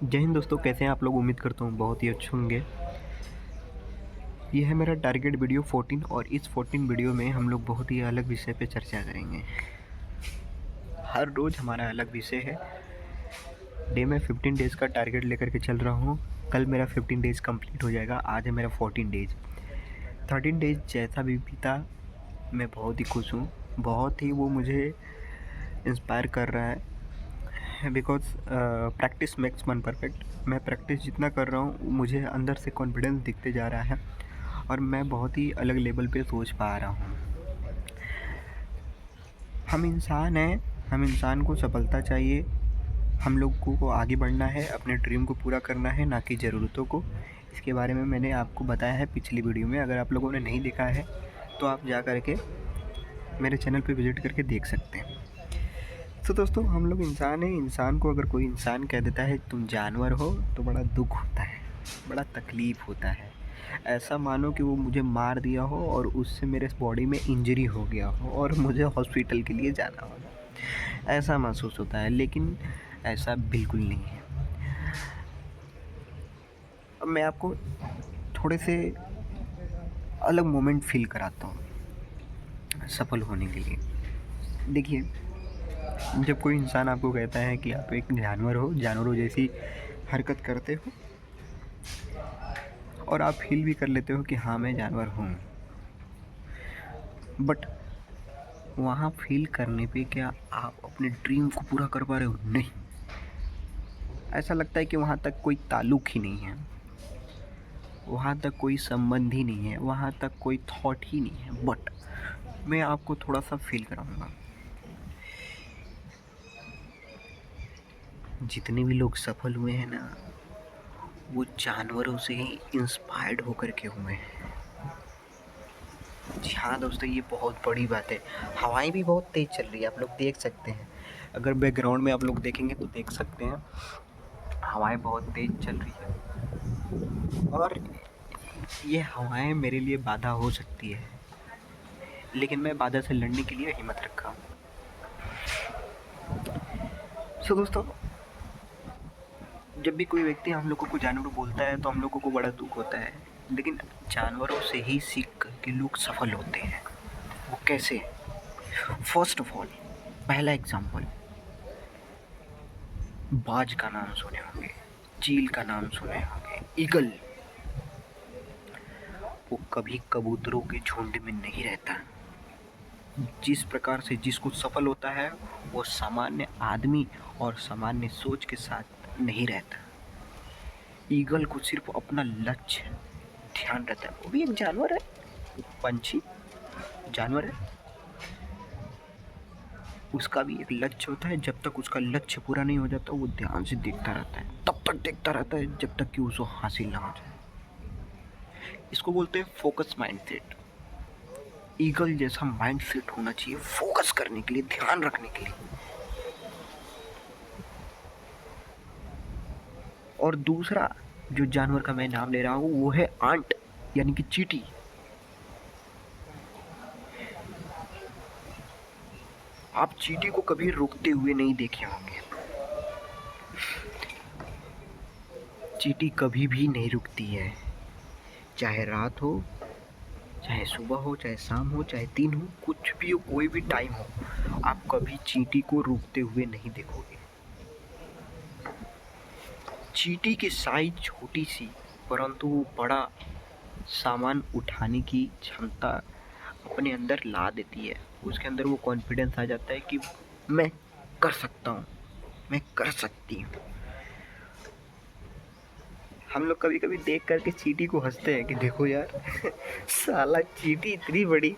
जय हिंद दोस्तों, कैसे हैं आप लोग। उम्मीद करता हूँ बहुत ही अच्छे होंगे। ये है मेरा टारगेट वीडियो 14 और इस 14 वीडियो में हम लोग बहुत ही अलग विषय पे चर्चा करेंगे। हर रोज़ हमारा अलग विषय है। डे में 15 डेज़ का टारगेट लेकर के चल रहा हूँ। कल मेरा 15 डेज़ कंप्लीट हो जाएगा। आज है मेरा 14 डेज़। 13 डेज़ जैसा भी बीता मैं बहुत ही खुश हूँ। बहुत ही वो मुझे इंस्पायर कर रहा है बिकॉज प्रैक्टिस मेक्स मन परफेक्ट। मैं प्रैक्टिस जितना कर रहा हूँ मुझे अंदर से कॉन्फिडेंस दिखते जा रहा है और मैं बहुत ही अलग लेवल पे सोच पा रहा हूँ। हम इंसान हैं, हम इंसान को सफलता चाहिए। हम लोगों को आगे बढ़ना है, अपने ड्रीम को पूरा करना है, ना कि ज़रूरतों को। इसके बारे में मैंने आपको बताया है पिछली वीडियो में। अगर आप लोगों ने नहीं देखा है तो आप जा कर के मेरे चैनल पे विज़िट करके देख सकते हैं। तो दोस्तों, हम लोग इंसान हैं। इंसान को अगर कोई इंसान कह देता है तुम जानवर हो तो बड़ा दुख होता है, बड़ा तकलीफ़ होता है। ऐसा मानो कि वो मुझे मार दिया हो और उससे मेरे बॉडी में इंजरी हो गया हो और मुझे हॉस्पिटल के लिए जाना हो, ऐसा महसूस होता है। लेकिन ऐसा बिल्कुल नहीं है। अब मैं आपको थोड़े से अलग मोमेंट फ़ील कराता हूँ सफल होने के लिए। देखिए, जब कोई इंसान आपको कहता है कि आप एक जानवर हो, जानवरों जैसी हरकत करते हो और आप फ़ील भी कर लेते हो कि हाँ, मैं जानवर हूँ। बट वहाँ फ़ील करने पे क्या आप अपने ड्रीम को पूरा कर पा रहे हो? नहीं। ऐसा लगता है कि वहाँ तक कोई ताल्लुक़ ही नहीं है, वहाँ तक कोई संबंध ही नहीं है, वहाँ तक कोई थॉट ही नहीं है। बट मैं आपको थोड़ा-सा फ़ील कराऊँगा। जितने भी लोग सफल हुए हैं ना, वो जानवरों से ही इंस्पायर्ड होकर के हुए हैं। जी हाँ दोस्तों, ये बहुत बड़ी बात है। हवाएँ भी बहुत तेज़ चल रही है, आप लोग देख सकते हैं। अगर बैकग्राउंड में आप लोग देखेंगे तो देख सकते हैं, हवाएँ बहुत तेज़ चल रही है और ये हवाएँ मेरे लिए बाधा हो सकती है, लेकिन मैं बाधा से लड़ने के लिए हिम्मत रखा हूँ। सो दोस्तों, जब भी कोई व्यक्ति हम लोगों को जानवर बोलता है तो हम लोगों को बड़ा दुःख होता है, लेकिन जानवरों से ही सीख के लोग सफल होते हैं। वो कैसे? फर्स्ट ऑफ ऑल, पहला एग्ज़ाम्पल, बाज का नाम सुने होंगे, चील का नाम सुने होंगे, ईगल। वो कभी कबूतरों के झुंड में नहीं रहता। जिस प्रकार से जिसको सफल होता है वो सामान्य आदमी और सामान्य सोच के साथ नहीं रहता। ईगल को सिर्फ अपना लक्ष्य ध्यान रहता है। वो भी एक जानवर है, पंछी जानवर है। उसका भी एक लक्ष्य होता है। जब तक उसका लक्ष्य पूरा नहीं हो जाता वो ध्यान से देखता रहता है, तब तक देखता रहता है जब तक कि उसको हासिल ना हो जाए। इसको बोलते हैं फोकस माइंडसेट। ईगल जैसा माइंडसेट होना चाहिए फोकस करने के लिए, ध्यान रखने के लिए। और दूसरा जो जानवर का मैं नाम ले रहा हूँ वो है आंट, यानी कि चींटी। आप चींटी को कभी रुकते हुए नहीं देखे होंगे। चींटी कभी भी नहीं रुकती है, चाहे रात हो, चाहे सुबह हो, चाहे शाम हो, चाहे दिन हो, कुछ भी हो, कोई भी टाइम हो, आप कभी चींटी को रुकते हुए नहीं देखोगे। चींटी की साइज छोटी सी, परंतु वो बड़ा सामान उठाने की क्षमता अपने अंदर ला देती है। उसके अंदर वो कॉन्फिडेंस आ जाता है कि मैं कर सकता हूँ, मैं कर सकती हूँ। हम लोग कभी कभी देख करके चींटी को हंसते हैं कि देखो यार साला चींटी इतनी बड़ी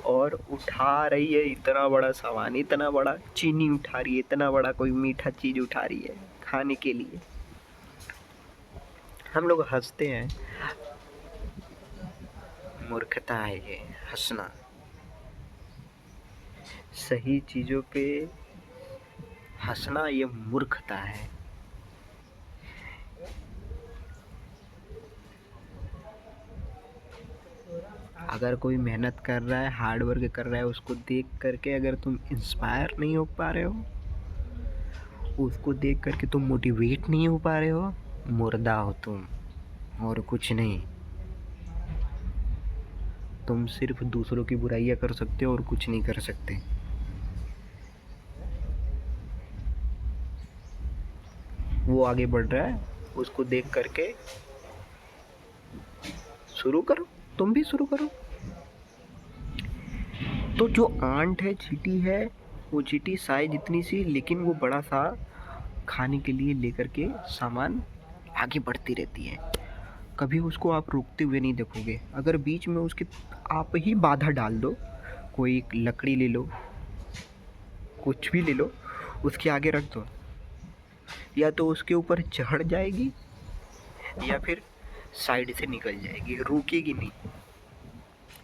और उठा रही है इतना बड़ा सामान, इतना बड़ा चीनी उठा रही है, इतना बड़ा कोई मीठा चीज उठा रही है खाने के लिए। हम लोग हंसते हैं। मूर्खता है ये हंसना। सही चीज़ों पे हंसना ये मूर्खता है। अगर कोई मेहनत कर रहा है, हार्ड वर्क कर रहा है, उसको देख करके अगर तुम इंस्पायर नहीं हो पा रहे हो, उसको देख करके तुम मोटिवेट नहीं हो पा रहे हो, मुर्दा हो तुम और कुछ नहीं। तुम सिर्फ दूसरों की बुराइयां कर सकते हो और कुछ नहीं कर सकते। वो आगे बढ़ रहा है, उसको देख करके शुरू करो, तुम भी शुरू करो। तो जो आंट है, चींटी है, वो चींटी साइज इतनी सी, लेकिन वो बड़ा सा खाने के लिए लेकर के सामान आगे बढ़ती रहती है। कभी उसको आप रोकते हुए नहीं देखोगे। अगर बीच में उसके आप ही बाधा डाल दो, कोई एक लकड़ी ले लो, कुछ भी ले लो, उसके आगे रख दो, या तो उसके ऊपर चढ़ जाएगी या फिर साइड से निकल जाएगी, रुकेगी नहीं।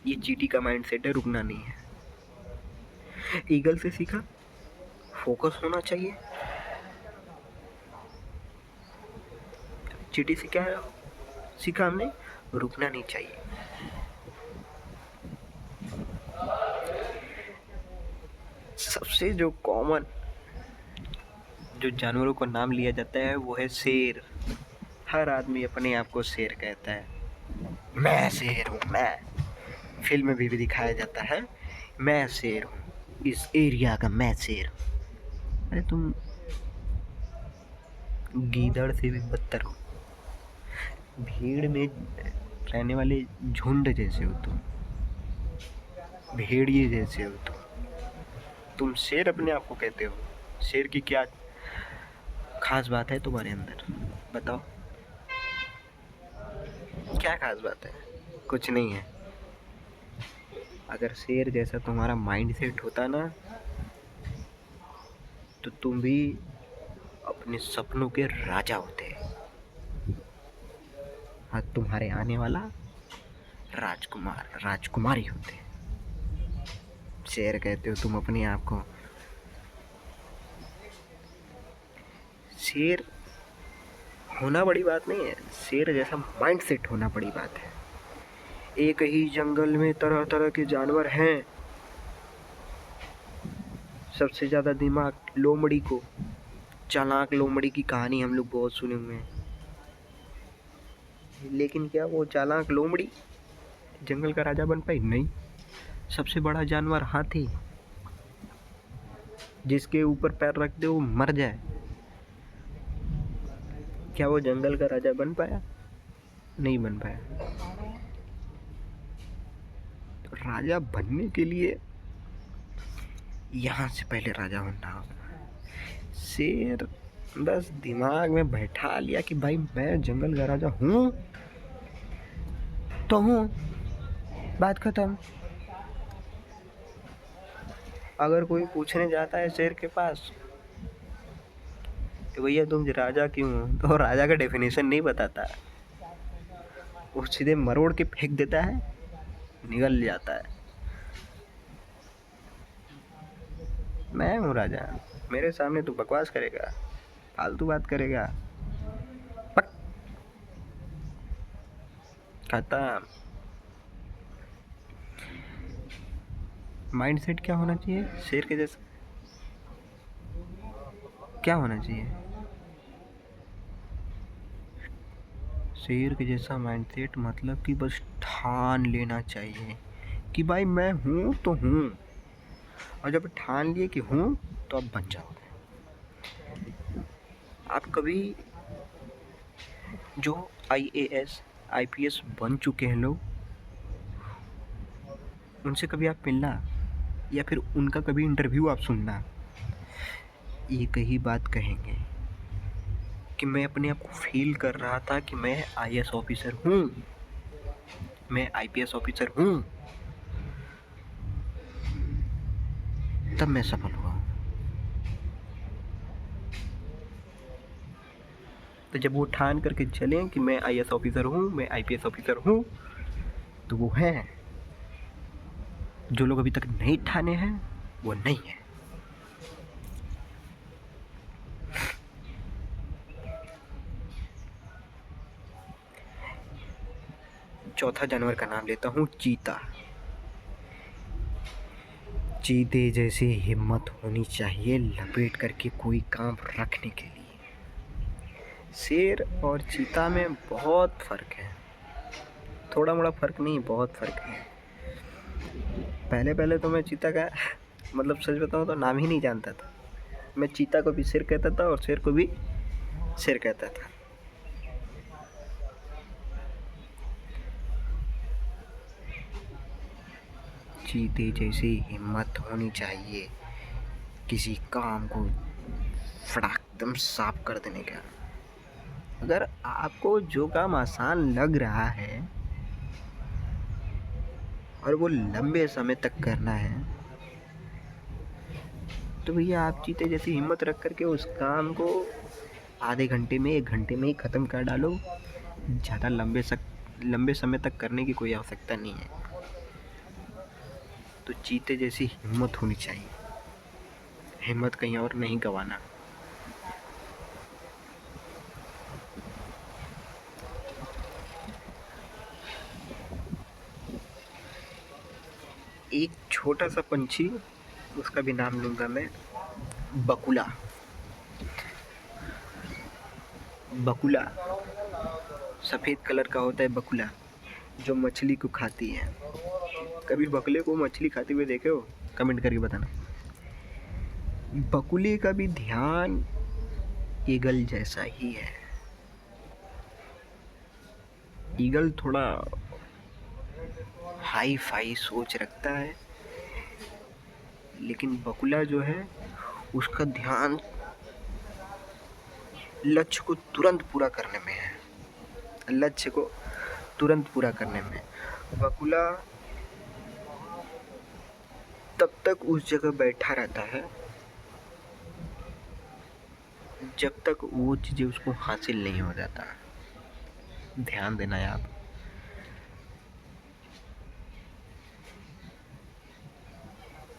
ये चींटी का माइंड सेट है, रुकना नहीं है। ईगल से सीखा, फोकस होना चाहिए। चींटी से क्या सीखा हमने, रुकना नहीं चाहिए। सबसे जो कॉमन जो जानवरों को नाम लिया जाता है वो है शेर। हर आदमी अपने आप को शेर कहता है, मैं शेर हूँ। मैं फिल्म में भी दिखाया जाता है, मैं शेर हूँ, इस एरिया का मैं शेर हूँ। अरे तुम गीदड़ से भी बदतर हो, भीड़ में रहने वाले झुंड जैसे हो तुम, भेड़िए जैसे हो तुम शेर अपने आप को कहते हो। शेर की क्या खास बात है तुम्हारे अंदर, बताओ, क्या खास बात है? कुछ नहीं है। अगर शेर जैसा तुम्हारा माइंड सेट होता ना, तो तुम भी अपने सपनों के राजा होते। हाँ, तुम्हारे आने वाला राजकुमार राजकुमारी होते। शेर कहते हो तुम अपने आप को। शेर होना बड़ी बात नहीं है, शेर जैसा माइंड सेट होना बड़ी बात है। एक ही जंगल में तरह तरह के जानवर हैं। सबसे ज़्यादा दिमाग लोमड़ी को, चालाक लोमड़ी की कहानी हम लोग बहुत सुने हुए हैं। लेकिन क्या वो चालाक लोमड़ी जंगल का राजा बन पाई? नहीं। सबसे बड़ा जानवर हाथी, जिसके ऊपर पैर रख दे वो मर जाए, क्या वो जंगल का राजा बन पाया? नहीं बन पाया। तो राजा बनने के लिए यहाँ से पहले राजा बनना होगा। शेर बस दिमाग में बैठा लिया कि भाई मैं जंगल का राजा हूँ तो हूँ, बात खत्म। अगर कोई पूछने जाता है शेर के पास कि भैया तुम राजा क्यों हो, तो राजा का डेफिनेशन नहीं बताता, वो सीधे मरोड़ के फेंक देता है, निकल जाता है। मैं हूँ राजा, मेरे सामने तू बकवास करेगा, फालतू बात करेगा, पक, खत्म। माइंडसेट क्या होना चाहिए शेर के जैसा? क्या होना चाहिए? शेर के जैसा माइंडसेट मतलब कि बस ठान लेना चाहिए कि भाई मैं हूँ तो हूँ, और जब ठान लिए कि हूँ तो अब बन जाओगे। आप कभी जो IAS IPS बन चुके हैं लोग, उनसे कभी आप मिलना या फिर उनका कभी इंटरव्यू आप सुनना, एक ही बात कहेंगे कि मैं अपने आप को फील कर रहा था कि मैं IAS ऑफिसर हूँ, मैं IPS ऑफिसर हूँ, तब मैं सफल हुआ। तो जब वो ठान करके चलें कि मैं IAS ऑफिसर हूँ, मैं IPS ऑफिसर हूँ, तो वो हैं। जो लोग अभी तक नहीं ठाने हैं वो नहीं है। चौथा जानवर का नाम लेता हूँ, चीता। चीते जैसी हिम्मत होनी चाहिए लपेट करके कोई काम रखने के लिए। शेर और चीता में बहुत फ़र्क है, थोड़ा मोड़ा फ़र्क नहीं, बहुत फ़र्क है। पहले पहले तो मैं चीता का मतलब सच बताऊँ तो नाम ही नहीं जानता था। मैं चीता को भी शेर कहता था और शेर को भी शेर कहता था। चीते जैसी हिम्मत होनी चाहिए किसी काम को फटाक एकदम साफ कर देने का। अगर आपको जो काम आसान लग रहा है और वो लंबे समय तक करना है तो भैया आप चीते जैसी हिम्मत रख करके उस काम को आधे घंटे में 1 घंटे में ही ख़त्म कर डालो। ज़्यादा लंबे समय तक करने की कोई आवश्यकता नहीं है। तो चीते जैसी हिम्मत होनी चाहिए, हिम्मत कहीं और नहीं गंवाना। एक छोटा सा पंछी, उसका भी नाम लूँगा मैं, बकुला। बकुला सफ़ेद कलर का होता है बकुला, जो मछली को खाती है। कभी बकुले को मछली खाते हुए देखे हो? कमेंट करके बताना। बकुले का भी ध्यान ईगल जैसा ही है। ईगल थोड़ा हाई फाई सोच रखता है, लेकिन बकुला जो है उसका ध्यान लक्ष्य को तुरंत पूरा करने में है, लक्ष्य को तुरंत पूरा करने में। बकुला तब तक उस जगह बैठा रहता है जब तक वो चीज़ें उसको हासिल नहीं हो जाता। ध्यान देना है आप।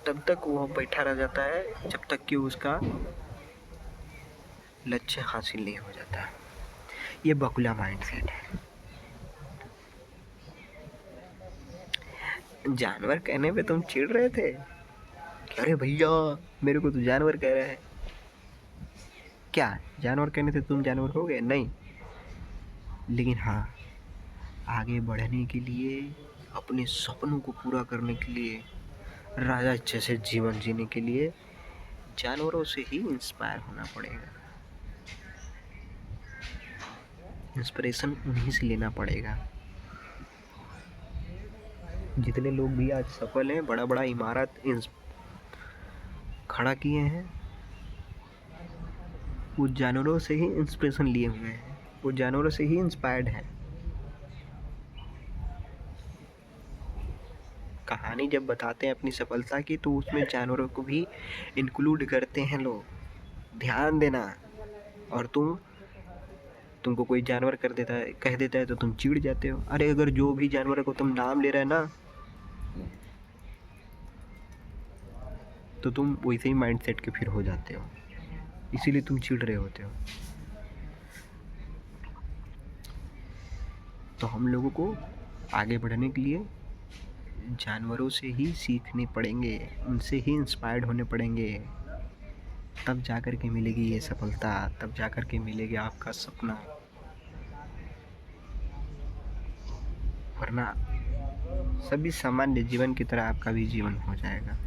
तब तक वो बैठा रह जाता है जब तक कि उसका लक्ष्य हासिल नहीं हो जाता। ये बकुला माइंडसेट है। जानवर कहने पे तुम चिढ़ रहे थे? अरे भैया मेरे को तो जानवर कह रहा है। क्या जानवर कहने से तुम जानवर हो गए? नहीं, लेकिन हाँ, आगे बढ़ने के लिए, अपने सपनों को पूरा करने के लिए, राजा जैसे जीवन जीने के लिए जानवरों से ही इंस्पायर होना पड़ेगा। इंस्पिरेशन उन्हीं से लेना पड़ेगा। जितने लोग भी आज सफल हैं, बड़ा बड़ा इमारत खड़ा किए हैं, वो जानवरों से ही इंस्पिरेशन लिए हुए हैं, वो जानवरों से ही इंस्पायर्ड हैं। कहानी जब बताते हैं अपनी सफलता की तो उसमें जानवरों को भी इंक्लूड करते हैं लोग। ध्यान देना। और तुमको कोई जानवर कह देता है तो तुम चिढ़ जाते हो। अरे अगर जो भी जानवर को तुम नाम ले रहे हैं ना, तो तुम वैसे ही माइंडसेट के फिर हो जाते हो, इसीलिए तुम चिढ़ रहे होते हो। तो हम लोगों को आगे बढ़ने के लिए जानवरों से ही सीखने पड़ेंगे, उनसे ही इंस्पायर्ड होने पड़ेंगे। तब जा कर के मिलेगी ये सफलता, तब जा कर के मिलेगा आपका सपना। वरना सभी सामान्य जीवन की तरह आपका भी जीवन हो जाएगा।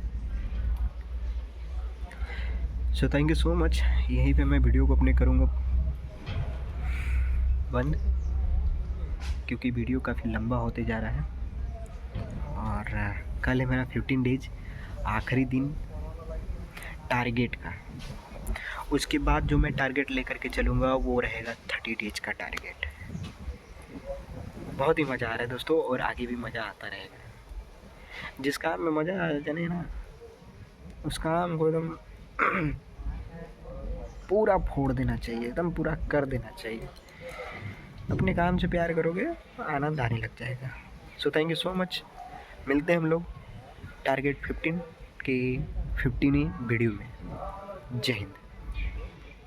So thank you so much. यहीं पे मैं वीडियो को अपने करूँगा बंद, क्योंकि वीडियो काफ़ी लंबा होते जा रहा है। और कल है मेरा 15 डेज आखिरी दिन टारगेट का। उसके बाद जो मैं टारगेट लेकर के चलूँगा वो रहेगा 30 डेज का टारगेट। बहुत ही मज़ा आ रहा है दोस्तों, और आगे भी मज़ा आता रहेगा। जिस काम में मज़ा आ जाने ना, उस काम को एकदम पूरा फोड़ देना चाहिए, एकदम पूरा कर देना चाहिए। अपने काम से प्यार करोगे आनंद आने लग जाएगा। So thank you so much. मिलते हैं हम लोग टारगेट 15 के 15वीं वीडियो में। जय हिंद।